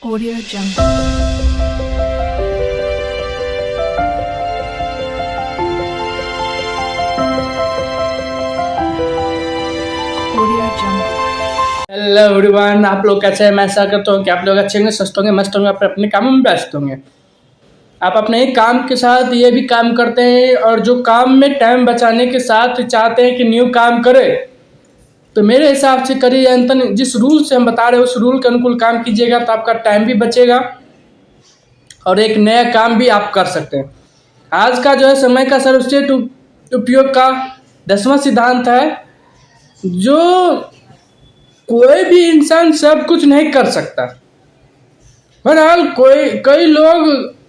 Audio Jungle. Audio Jungle. Hello everyone, आप लोग कैसे हैं? मैं ऐसा करता हूँ कि आप लोग अच्छे होंगे, स्वस्थ होंगे, मस्त होंगे, अपने कामों में व्यस्त होंगे। आप अपने ही काम के साथ ये भी काम करते हैं और जो काम में टाइम बचाने के साथ चाहते हैं कि न्यू काम करें, तो मेरे हिसाब से करिए अंतन जिस रूल से हम बता रहे हैं उस रूल के अनुकूल काम कीजिएगा तो आपका टाइम भी बचेगा और एक नया काम भी आप कर सकते हैं। आज का जो है समय का सर्वश्रेष्ठ उपयोग का 10वां सिद्धांत है, जो कोई भी इंसान सब कुछ नहीं कर सकता। बहरहाल कई लोग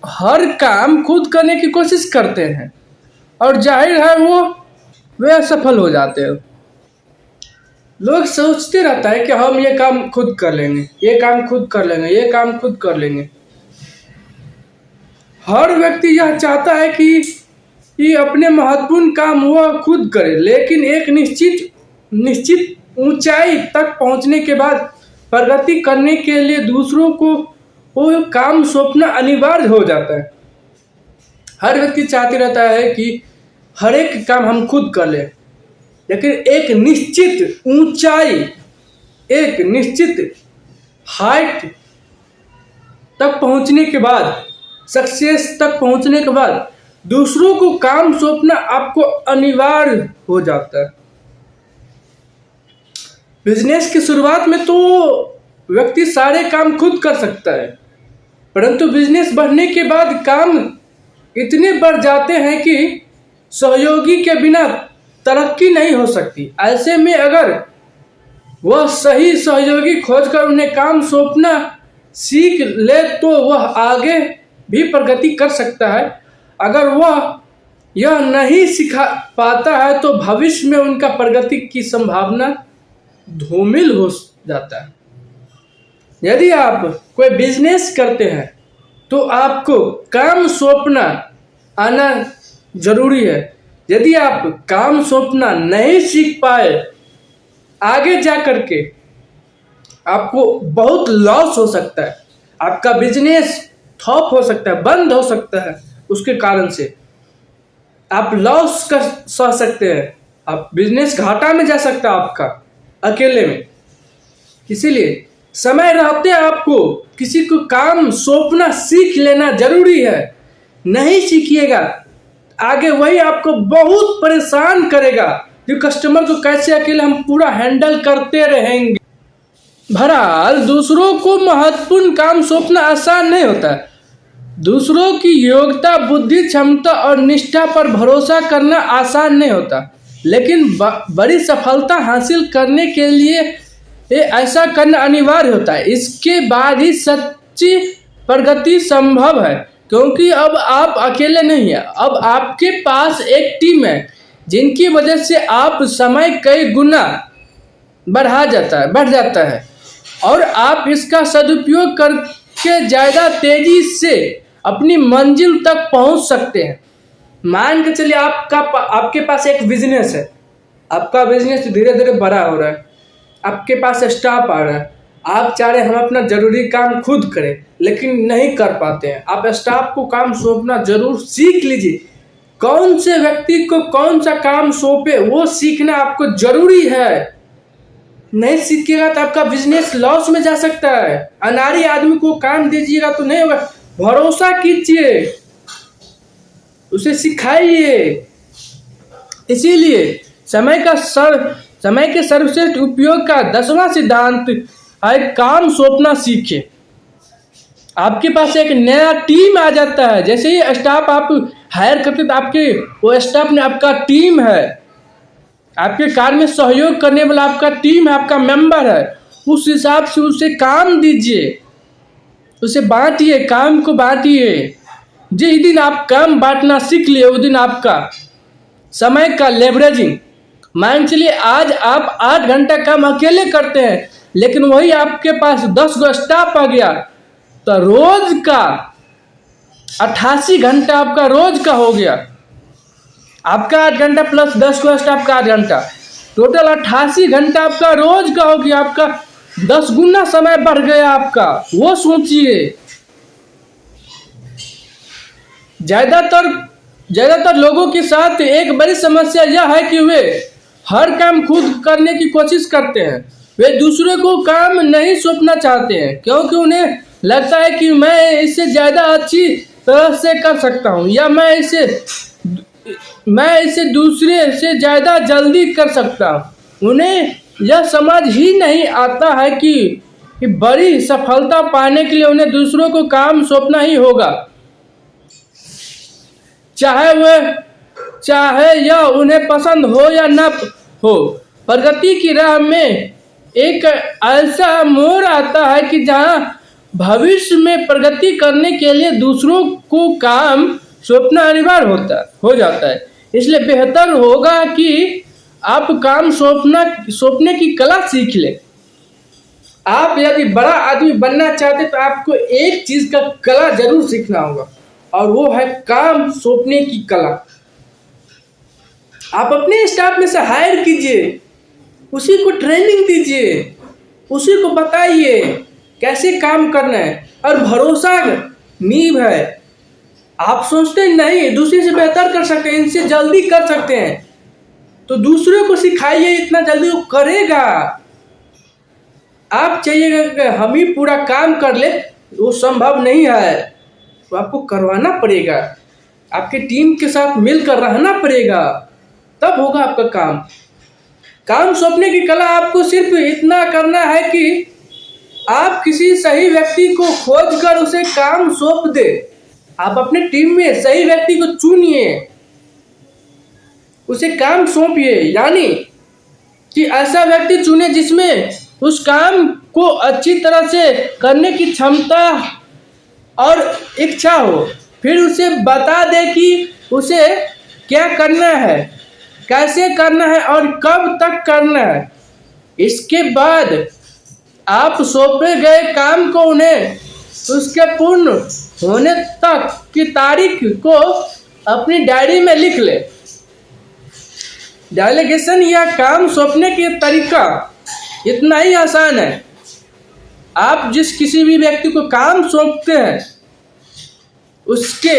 हर काम खुद करने की कोशिश करते हैं और जाहिर है वे असफल हो जाते हैं। लोग सोचते रहता है कि हम ये काम खुद कर लेंगे, ये काम खुद कर लेंगे, ये काम खुद कर लेंगे। हर व्यक्ति यह चाहता है कि अपने महत्वपूर्ण काम वह खुद करे, लेकिन एक निश्चित ऊंचाई तक पहुंचने के बाद प्रगति करने के लिए दूसरों को वो काम सौंपना अनिवार्य हो जाता है। हर व्यक्ति चाहते रहता है कि हर एक काम हम खुद कर लें, लेकिन एक निश्चित ऊंचाई, एक निश्चित हाइट तक पहुंचने के बाद, सक्सेस तक पहुंचने के बाद दूसरों को काम सौंपना आपको अनिवार्य हो जाता है। बिजनेस की शुरुआत में तो व्यक्ति सारे काम खुद कर सकता है, परंतु बिजनेस बढ़ने के बाद काम इतने बढ़ जाते हैं कि सहयोगी के बिना तरक्की नहीं हो सकती। ऐसे में अगर वह सही सहयोगी खोजकर उन्हें काम सौंपना सीख ले तो वह आगे भी प्रगति कर सकता है। अगर वह यह नहीं सिखा पाता है तो भविष्य में उनका प्रगति की संभावना धूमिल हो जाता है। यदि आप कोई बिजनेस करते हैं तो आपको काम सौंपना आना जरूरी है। यदि आप काम सौंपना नहीं सीख पाए, आगे जा करके आपको बहुत लॉस हो सकता है, आपका बिजनेस ठप हो सकता है, बंद हो सकता है। उसके कारण से आप लॉस कर सह सकते हैं, आप बिजनेस घाटा में जा सकता है आपका अकेले में। इसीलिए समय रहते आपको किसी को काम सौंपना सीख लेना जरूरी है। नहीं सीखिएगा आगे वही आपको बहुत परेशान करेगा कि कस्टमर को कैसे अकेले हम पूरा हैंडल करते रहेंगे। बहरहाल दूसरों को महत्वपूर्ण काम सौंपना आसान नहीं होता। दूसरों की योग्यता, बुद्धि, क्षमता और निष्ठा पर भरोसा करना आसान नहीं होता, लेकिन बड़ी सफलता हासिल करने के लिए ऐसा करना अनिवार्य होता है। इसके बाद ही सच्ची प्रगति संभव है, क्योंकि अब आप अकेले नहीं हैं, अब आपके पास एक टीम है जिनकी वजह से आप समय कई गुना बढ़ जाता है और आप इसका सदुपयोग करके ज़्यादा तेजी से अपनी मंजिल तक पहुंच सकते हैं। मान के चलिए आपके पास एक बिजनेस है, आपका बिजनेस धीरे धीरे बड़ा हो रहा है, आपके पास स्टाफ आ रहा है, आप चाह रहे हैं हम अपना जरूरी काम खुद करें, लेकिन नहीं कर पाते हैं। आप स्टाफ को काम सौंपना जरूर सीख लीजिए। कौन से व्यक्ति को कौन सा काम सौंपे वो सीखना आपको जरूरी है। नहीं सीखिएगा तो आपका बिजनेस लॉस में जा सकता है। अनाड़ी आदमी को काम दीजिएगा तो नहीं होगा। भरोसा कीजिए, उसे सिखाइए। इसीलिए समय के सर्वश्रेष्ठ उपयोग का 10वां सिद्धांत है, काम सौंपना सीखे। आपके पास एक नया टीम आ जाता है, जैसे ही स्टाफ आप हायर करते तो आपके वो स्टाफ ने आपका टीम है, आपके कार्य में सहयोग करने वाला आपका टीम है, आपका मेंबर है। उस हिसाब से उसे काम दीजिए, उसे बांटिए, काम को बांटिए। जिस दिन आप काम बांटना सीख लिए उस दिन आपका समय का लेवरेजिंग, मान चलिए आज आप 8 घंटा काम अकेले करते हैं, लेकिन वही आपके पास 10 गो स्टाफ आ गया तो रोज का 88 घंटा आपका रोज का हो गया। आपका 8 घंटा प्लस 10 को स्टाफ का 8 घंटा, टोटल 88 घंटा आपका रोज का हो गया। आपका 10 गुना समय बढ़ गया आपका, वो सोचिए। ज्यादातर लोगों के साथ एक बड़ी समस्या यह है कि वे हर काम खुद करने की कोशिश करते हैं। वे दूसरे को काम नहीं सौंपना चाहते हैं क्योंकि उन्हें लगता है कि मैं इससे ज़्यादा अच्छी तरह से कर सकता हूँ, या मैं इसे दूसरे से ज़्यादा जल्दी कर सकता हूँ। उन्हें यह समझ ही नहीं आता है कि बड़ी सफलता पाने के लिए उन्हें दूसरों को काम सौंपना ही होगा, चाहे यह उन्हें पसंद हो या न हो। प्रगति की राह में एक ऐसा मोड़ आता है कि जहां भविष्य में प्रगति करने के लिए दूसरों को काम सौंपना अनिवार्य हो जाता है। इसलिए बेहतर होगा कि आप काम सौंपने की कला सीख लें। आप यदि बड़ा आदमी बनना चाहते तो आपको एक चीज का कला जरूर सीखना होगा, और वो है काम सौंपने की कला। आप अपने स्टाफ में से हायर कीजिए, उसी को ट्रेनिंग दीजिए, उसी को बताइए कैसे काम करना है। और भरोसा नींव है। आप सोचते नहीं दूसरे से बेहतर कर सकते हैं, इनसे जल्दी कर सकते हैं, तो दूसरे को सिखाइए, इतना जल्दी वो करेगा। आप चाहिएगा कि हम ही पूरा काम कर ले, वो संभव नहीं है, तो आपको करवाना पड़ेगा, आपके टीम के साथ मिलकर रहना पड़ेगा, तब होगा आपका काम। काम सौंपने की कला आपको सिर्फ इतना करना है कि आप किसी सही व्यक्ति को खोजकर उसे काम सौंप दे। आप अपने टीम में सही व्यक्ति को चुनिए, उसे काम सौंपिए, यानी कि ऐसा व्यक्ति चुने जिसमें उस काम को अच्छी तरह से करने की क्षमता और इच्छा हो। फिर उसे बता दे कि उसे क्या करना है, कैसे करना है और कब तक करना है। इसके बाद आप सौंपे गए काम को उन्हें उसके पूर्ण होने तक की तारीख को अपनी डायरी में लिख ले। डेलीगेशन या काम सौंपने के तरीका इतना ही आसान है। आप जिस किसी भी व्यक्ति को काम सौंपते हैं, उसके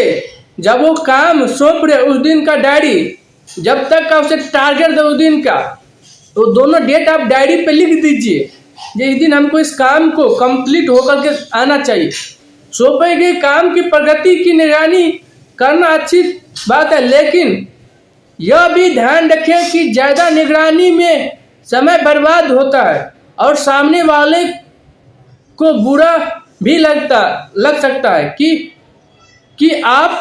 जब वो काम सौंप रहे उस दिन का डायरी, जब तक का उसे टारगेट दे उस दिन का, तो दोनों डेट आप डायरी पे लिख दीजिए। इस दिन हमको इस काम को कंप्लीट होकर के आना चाहिए। सौंपे गए काम की प्रगति की निगरानी करना अच्छी बात है, लेकिन यह भी ध्यान रखें कि ज़्यादा निगरानी में समय बर्बाद होता है और सामने वाले को बुरा भी लग सकता है कि आप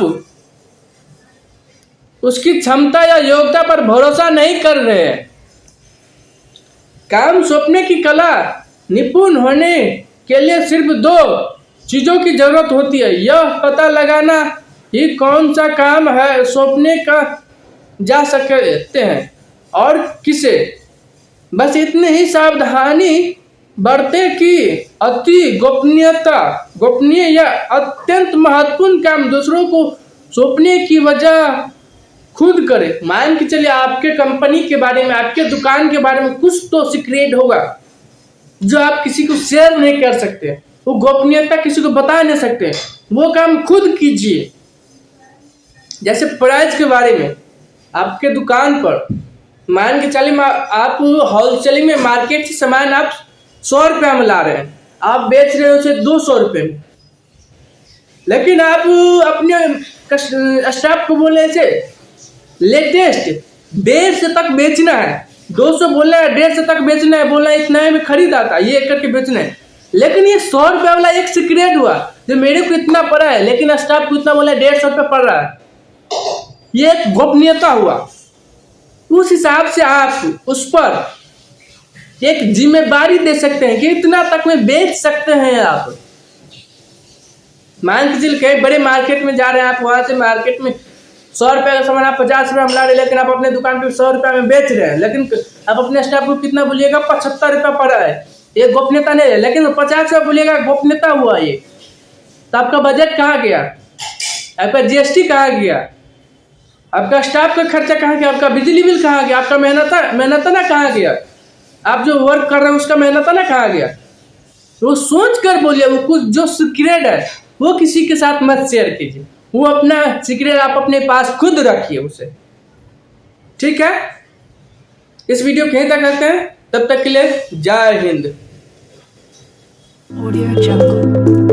उसकी क्षमता या योग्यता पर भरोसा नहीं कर रहे हैं। काम सौंपने की कला निपुण होने के लिए सिर्फ 2 चीज़ों की जरूरत होती है। यह पता लगाना कि कौन सा काम है सौंपने का जा सकते हैं और किसे। बस इतनी ही सावधानी बरते कि अति गोपनीय या अत्यंत महत्वपूर्ण काम दूसरों को सौंपने की वजह खुद करे। मान के चलिए आपके कंपनी के बारे में, आपके दुकान के बारे में कुछ तो सीक्रेट होगा जो आप किसी को शेयर नहीं कर सकते, वो गोपनीयता किसी को बता नहीं सकते, वो काम खुद कीजिए। जैसे प्राइस के बारे में, आपके दुकान पर मान के चलिए आप होलसेलिंग में मार्केट से सामान आप 100 रुपये में ला रहे हैं, आप बेच रहे हो उसे 200 रुपये में, लेकिन आप अपने स्टाफ को बोले से लेटेस्ट 150 तक बेचना है, 200 बोलना है, 150 तक बेचना है, बोलना है इतना में खरीद आता ये करके बेचना है। लेकिन ये 100 रुपये वाला एक सीक्रेट हुआ जो मेरे को इतना पड़ा है, लेकिन स्टाफ को इतना बोला 150 रुपये पड़ रहा है, ये एक गोपनीयता हुआ। उस हिसाब से आप उस पर एक जिम्मेदारी दे सकते हैं कि इतना तक में बेच सकते हैं। आप मान के चलिए कहीं बड़े मार्केट में जा रहे हैं, आप वहां से मार्केट में 100 रुपये का सामान आप 50 रुपये में ला रहे हैं, लेकिन आप अपने दुकान पे 100 रुपये में बेच रहे हैं, लेकिन आप अपने स्टाफ को कितना बोलिएगा 75 रुपये पड़ा है, ये गोपनीयता नहीं है। लेकिन 50 रुपये बोलिएगा गोपनीयता हुआ ये, तो आपका बजट कहाँ गया, आपका GST कहाँ गया, आपका स्टाफ का खर्चा कहाँ गया, आपका बिजली बिल कहाँ गया, आपका मेहनताना कहाँ गया, आप जो वर्क कर रहे हैं उसका मेहनताना कहाँ गया। वो सोच कर बोलिए, वो कुछ जो सीक्रेट है वो किसी के साथ मत शेयर कीजिए, वो अपना सीक्रेट आप अपने पास खुद रखिए उसे, ठीक है। इस वीडियो को यहीं तक करते हैं, तब तक के लिए जय हिंद। Audio Jungle.